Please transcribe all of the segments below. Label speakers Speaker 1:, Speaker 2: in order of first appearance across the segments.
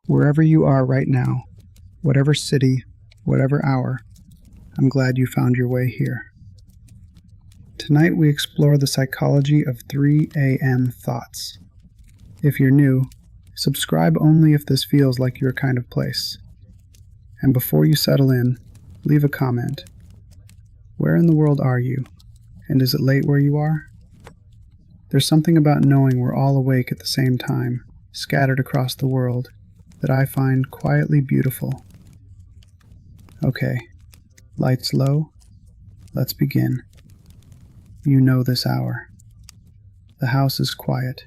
Speaker 1: Wherever you are right now, whatever city, whatever hour, I'm glad you found your way here. Tonight we explore the psychology of 3 a.m. thoughts. If you're new, subscribe only if this feels like your kind of place. And before you settle in, leave a comment. Where in the world are you? And is it late where you are? There's something about knowing we're all awake at the same time, scattered across the world, that I find quietly beautiful. Okay, lights low, let's begin. You know this hour. The house is quiet.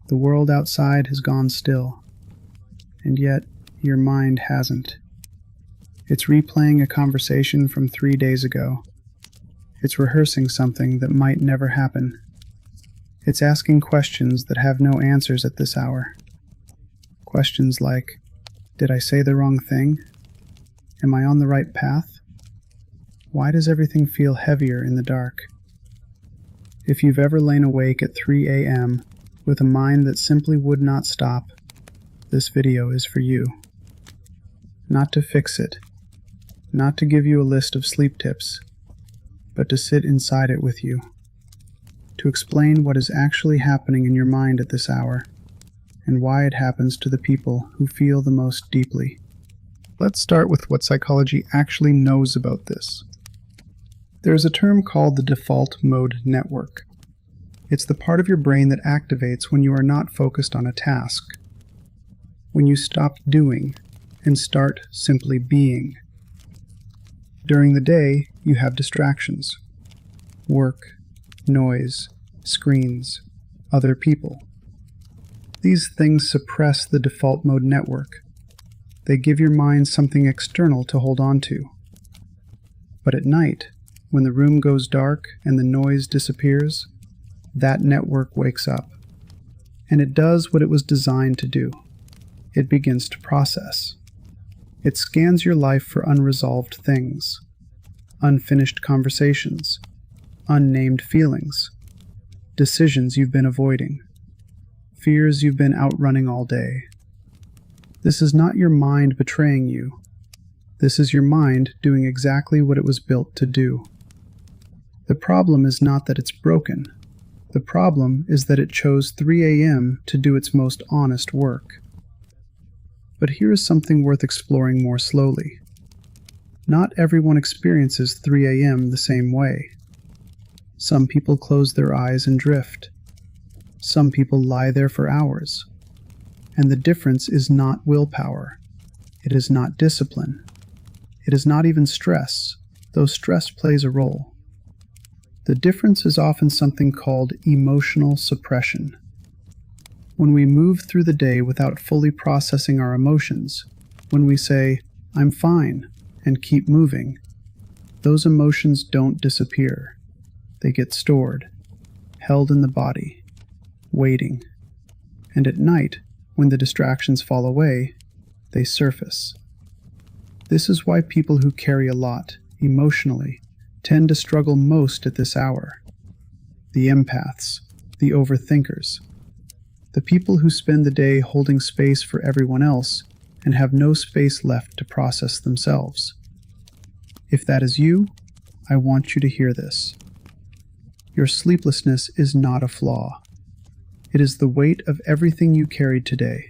Speaker 1: The world outside has gone still, and yet your mind hasn't. It's replaying a conversation from 3 days ago. It's rehearsing something that might never happen. It's asking questions that have no answers at this hour. Questions like, did I say the wrong thing? Am I on the right path? Why does everything feel heavier in the dark? If you've ever lain awake at 3 a.m. with a mind that simply would not stop, this video is for you. Not to fix it, not to give you a list of sleep tips, but to sit inside it with you, to explain what is actually happening in your mind at this hour, and why it happens to the people who feel the most deeply. Let's start with what psychology actually knows about this. There is a term called the default mode network. It's the part of your brain that activates when you are not focused on a task, when you stop doing and start simply being. During the day, you have distractions: work, noise, screens, other people. These things suppress the default mode network. They give your mind something external to hold on to. But at night, when the room goes dark and the noise disappears, that network wakes up. And it does what it was designed to do. It begins to process. It scans your life for unresolved things, unfinished conversations, unnamed feelings, decisions you've been avoiding, fears you've been outrunning all day. This is not your mind betraying you. This is your mind doing exactly what it was built to do. The problem is not that it's broken. The problem is that it chose 3 a.m. to do its most honest work. But here is something worth exploring more slowly. Not everyone experiences 3 a.m. the same way. Some people close their eyes and drift. Some people lie there for hours. And the difference is not willpower. It is not discipline. It is not even stress, though stress plays a role. The difference is often something called emotional suppression. When we move through the day without fully processing our emotions, when we say, "I'm fine," and keep moving, those emotions don't disappear. They get stored, held in the body, waiting. And at night, when the distractions fall away, they surface. This is why people who carry a lot, emotionally, tend to struggle most at this hour. The empaths, the overthinkers, the people who spend the day holding space for everyone else and have no space left to process themselves. If that is you, I want you to hear this. Your sleeplessness is not a flaw. It is the weight of everything you carried today,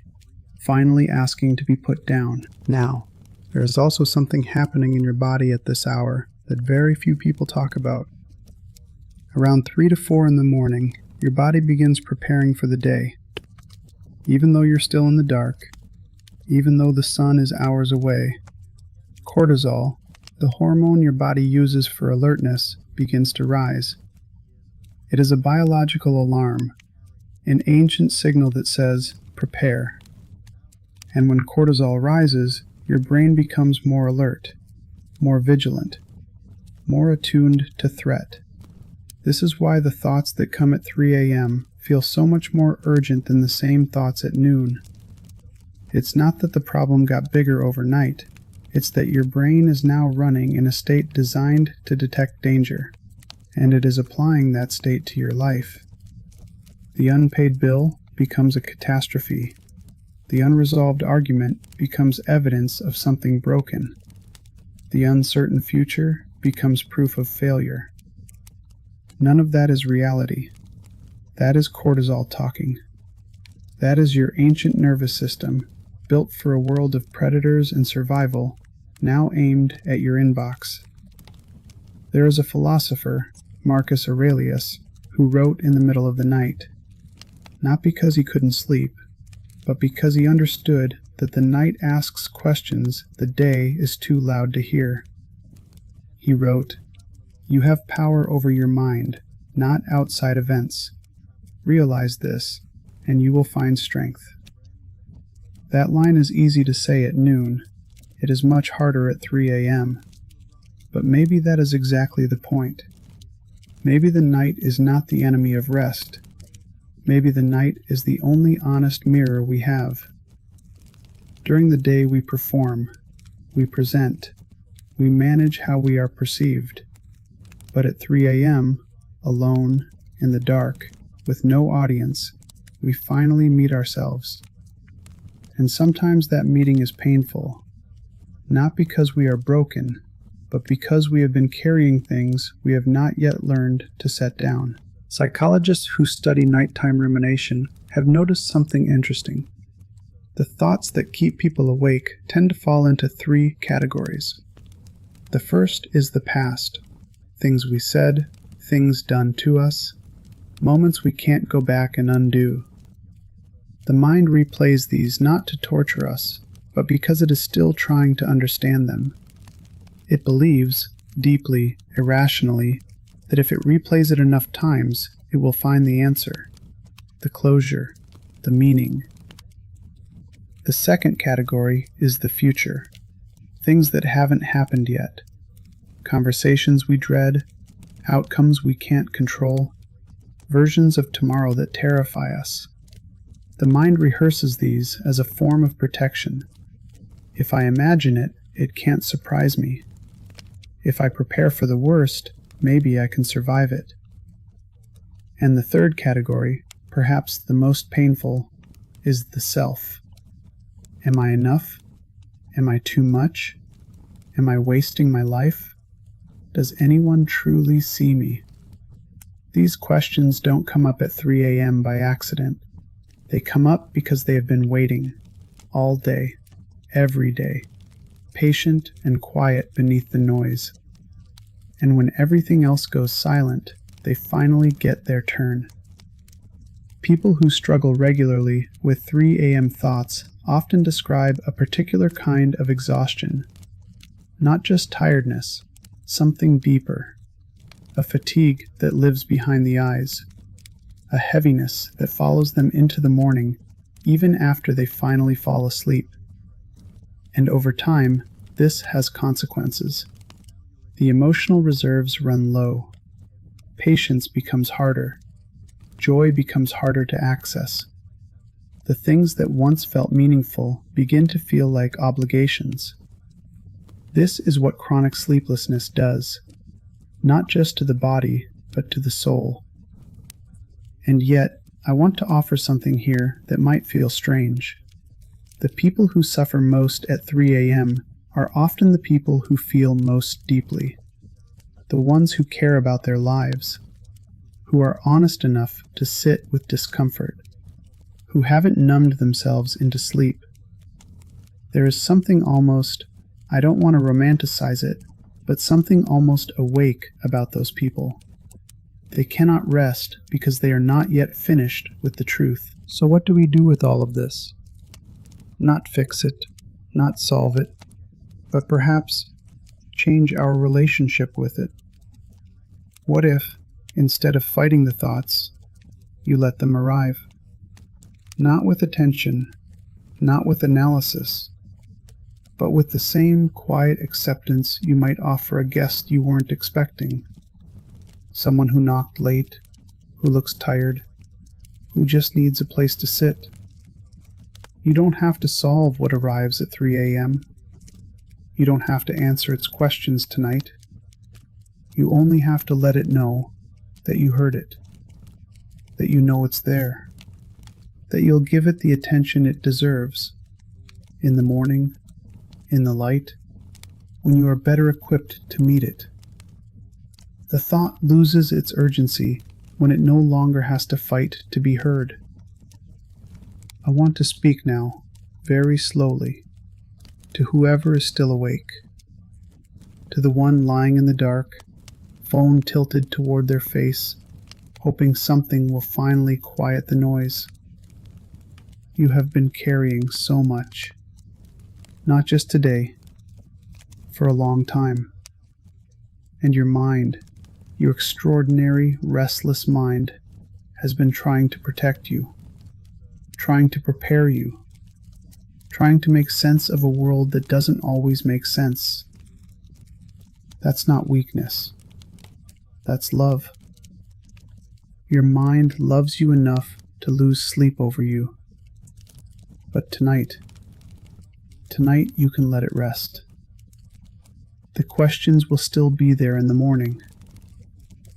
Speaker 1: finally asking to be put down. Now, there is also something happening in your body at this hour that very few people talk about. Around 3 to 4 in the morning, your body begins preparing for the day. Even though you're still in the dark, even though the sun is hours away, cortisol, the hormone your body uses for alertness, begins to rise. It is a biological alarm, an ancient signal that says, prepare. And when cortisol rises, your brain becomes more alert, more vigilant, more attuned to threat. This is why the thoughts that come at 3 a.m. feel so much more urgent than the same thoughts at noon. It's not that the problem got bigger overnight. It's that your brain is now running in a state designed to detect danger, and it is applying that state to your life. The unpaid bill becomes a catastrophe. The unresolved argument becomes evidence of something broken. The uncertain future becomes proof of failure. None of that is reality. That is cortisol talking. That is your ancient nervous system, built for a world of predators and survival, now aimed at your inbox. There is a philosopher, Marcus Aurelius, who wrote in the middle of the night, not because he couldn't sleep, but because he understood that the night asks questions the day is too loud to hear. He wrote, "You have power over your mind, not outside events. Realize this, and you will find strength." That line is easy to say at noon. It is much harder at 3 a.m. But maybe that is exactly the point. Maybe the night is not the enemy of rest. Maybe the night is the only honest mirror we have. During the day we perform, we present, we manage how we are perceived. But at 3 a.m., alone, in the dark, with no audience, we finally meet ourselves. And sometimes that meeting is painful, not because we are broken, but because we have been carrying things we have not yet learned to set down. Psychologists who study nighttime rumination have noticed something interesting. The thoughts that keep people awake tend to fall into 3 categories. The first is the past, things we said, things done to us, moments we can't go back and undo. The mind replays these not to torture us, but because it is still trying to understand them. It believes, deeply, irrationally, that if it replays it enough times, it will find the answer, the closure, the meaning. The second category is the future, things that haven't happened yet, conversations we dread, outcomes we can't control, versions of tomorrow that terrify us. The mind rehearses these as a form of protection. If I imagine it, it can't surprise me. If I prepare for the worst, maybe I can survive it. And the third category, perhaps the most painful, is the self. Am I enough? Am I too much? Am I wasting my life? Does anyone truly see me? These questions don't come up at 3 a.m. by accident. They come up because they have been waiting, all day, every day, patient and quiet beneath the noise. And when everything else goes silent, they finally get their turn. People who struggle regularly with 3 a.m. thoughts often describe a particular kind of exhaustion. Not just tiredness, something deeper. A fatigue that lives behind the eyes. A heaviness that follows them into the morning, even after they finally fall asleep. And over time, this has consequences. The emotional reserves run low. Patience becomes harder. Joy becomes harder to access. The things that once felt meaningful begin to feel like obligations. This is what chronic sleeplessness does, not just to the body, but to the soul. And yet, I want to offer something here that might feel strange. The people who suffer most at 3 a.m. are often the people who feel most deeply, the ones who care about their lives, who are honest enough to sit with discomfort, who haven't numbed themselves into sleep. There is something almost, I don't want to romanticize it, but something almost awake about those people. They cannot rest because they are not yet finished with the truth. So what do we do with all of this? Not fix it, not solve it, but perhaps change our relationship with it. What if, instead of fighting the thoughts, you let them arrive? Not with attention, not with analysis, but with the same quiet acceptance you might offer a guest you weren't expecting. Someone who knocked late, who looks tired, who just needs a place to sit. You don't have to solve what arrives at 3 a.m. You don't have to answer its questions tonight. You only have to let it know that you heard it, that you know it's there. that you'll give it the attention it deserves, in the morning, in the light, when you are better equipped to meet it. The thought loses its urgency when it no longer has to fight to be heard. I want to speak now, very slowly, to whoever is still awake, to the one lying in the dark, phone tilted toward their face, hoping something will finally quiet the noise. You have been carrying so much, not just today, for a long time. And your mind, your extraordinary, restless mind, has been trying to protect you, trying to prepare you, trying to make sense of a world that doesn't always make sense. That's not weakness. That's love. Your mind loves you enough to lose sleep over you. But tonight you can let it rest. The questions will still be there in the morning.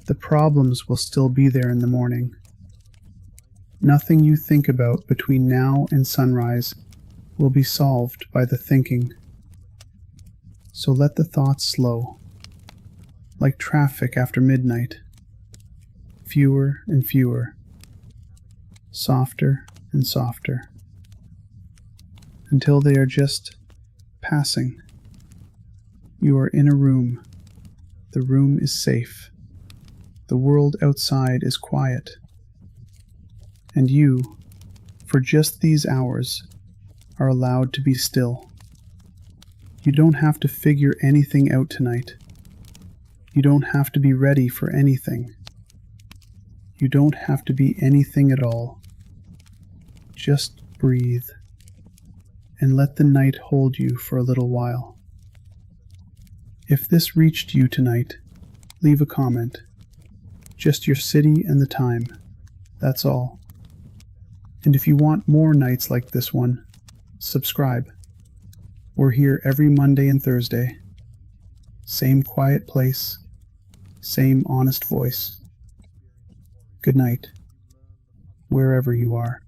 Speaker 1: The problems will still be there in the morning. Nothing you think about between now and sunrise will be solved by the thinking. So let the thoughts slow, like traffic after midnight. Fewer and fewer, softer and softer, until they are just passing. You are in a room. The room is safe. The world outside is quiet. And you, for just these hours, are allowed to be still. You don't have to figure anything out tonight. You don't have to be ready for anything. You don't have to be anything at all. Just breathe and let the night hold you for a little while. If this reached you tonight, leave a comment. Just your city and the time. That's all. And if you want more nights like this one, subscribe. We're here every Monday and Thursday. Same quiet place, same honest voice. Good night, wherever you are.